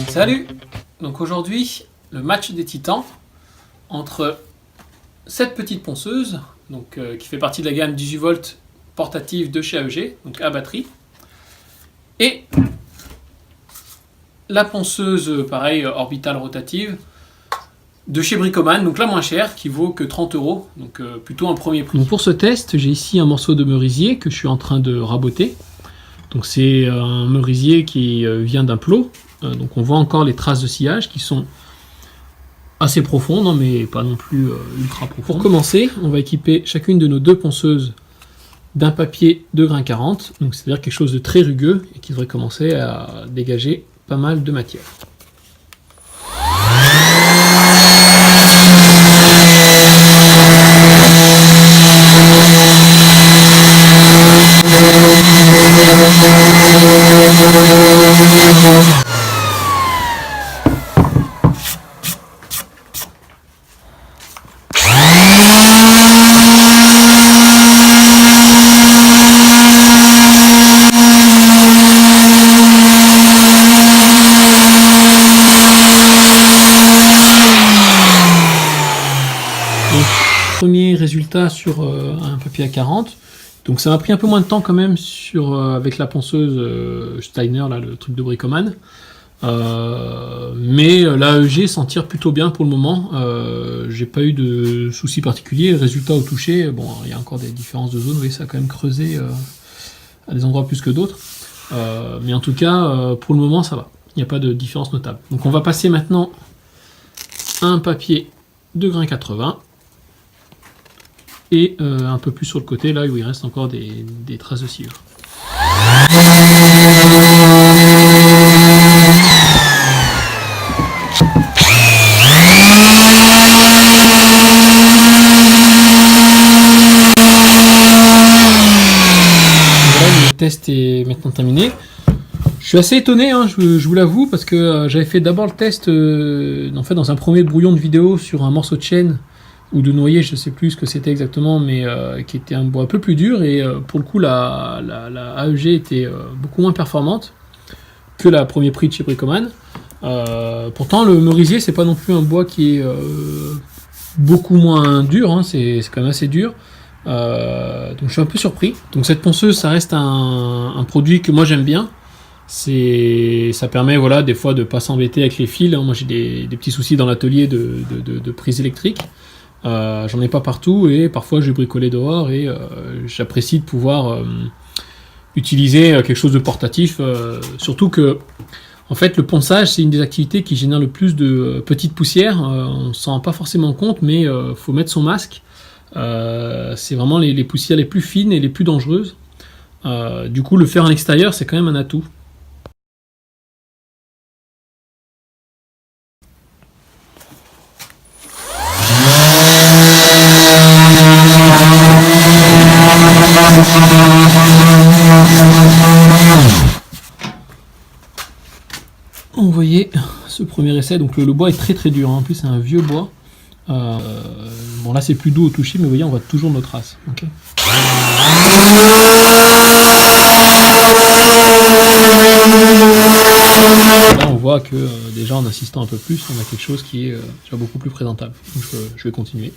Salut! Donc aujourd'hui, le match des titans entre cette petite ponceuse, donc, qui fait partie de la gamme 18 volts portative de chez AEG, donc à batterie, et la ponceuse, pareil, orbitale rotative, de chez Bricoman, donc la moins chère, qui vaut que 30 €, donc plutôt un premier prix. Donc pour ce test, j'ai ici un morceau de merisier que je suis en train de raboter. Donc c'est un merisier qui vient d'un plot. Donc on voit encore les traces de sciage qui sont assez profondes, hein, mais pas non plus ultra profondes. Pour commencer, on va équiper chacune de nos deux ponceuses d'un papier de grain 40, donc c'est-à-dire quelque chose de très rugueux et qui devrait commencer à dégager pas mal de matière. Premier résultat sur un papier à 40, donc ça m'a pris un peu moins de temps quand même avec la ponceuse Steiner, là, le truc de Bricoman, mais l'AEG s'en tire plutôt bien pour le moment. J'ai pas eu de soucis particuliers. Résultat au toucher, bon, il y a encore des différences de zone, vous voyez, ça a quand même creusé à des endroits plus que d'autres, mais en tout cas pour le moment ça va, il n'y a pas de différence notable. Donc on va passer maintenant à un papier de grain 80 et un peu plus sur le côté, là où il reste encore des traces de sciure. Voilà, le test est maintenant terminé. Je suis assez étonné, hein, je vous l'avoue, parce que j'avais fait d'abord le test en fait, dans un premier brouillon de vidéo sur un morceau de chêne ou de noyer, je ne sais plus ce que c'était exactement, mais qui était un bois un peu plus dur, et pour le coup la AEG était beaucoup moins performante que la premier prix de chez Bricoman. Pourtant le merisier c'est pas non plus un bois qui est beaucoup moins dur, hein, c'est quand même assez dur, donc je suis un peu surpris. Donc cette ponceuse, ça reste un produit que moi j'aime bien. Ça permet, voilà, des fois de pas s'embêter avec les fils, hein. Moi j'ai des petits soucis dans l'atelier de prise électrique. J'en ai pas partout et parfois je vais bricoler dehors, et j'apprécie de pouvoir utiliser quelque chose de portatif, surtout que en fait le ponçage c'est une des activités qui génère le plus de petites poussières. On s'en rend pas forcément compte, mais faut mettre son masque. C'est vraiment les poussières les plus fines et les plus dangereuses. Du coup le faire en extérieur c'est quand même un atout. Vous voyez ce premier essai, donc le bois est très très dur, hein. En plus c'est un vieux bois. Bon là c'est plus doux au toucher, mais vous voyez on voit toujours nos traces. Okay. Là on voit que déjà en insistant un peu plus, on a quelque chose qui est déjà beaucoup plus présentable. Donc je vais continuer.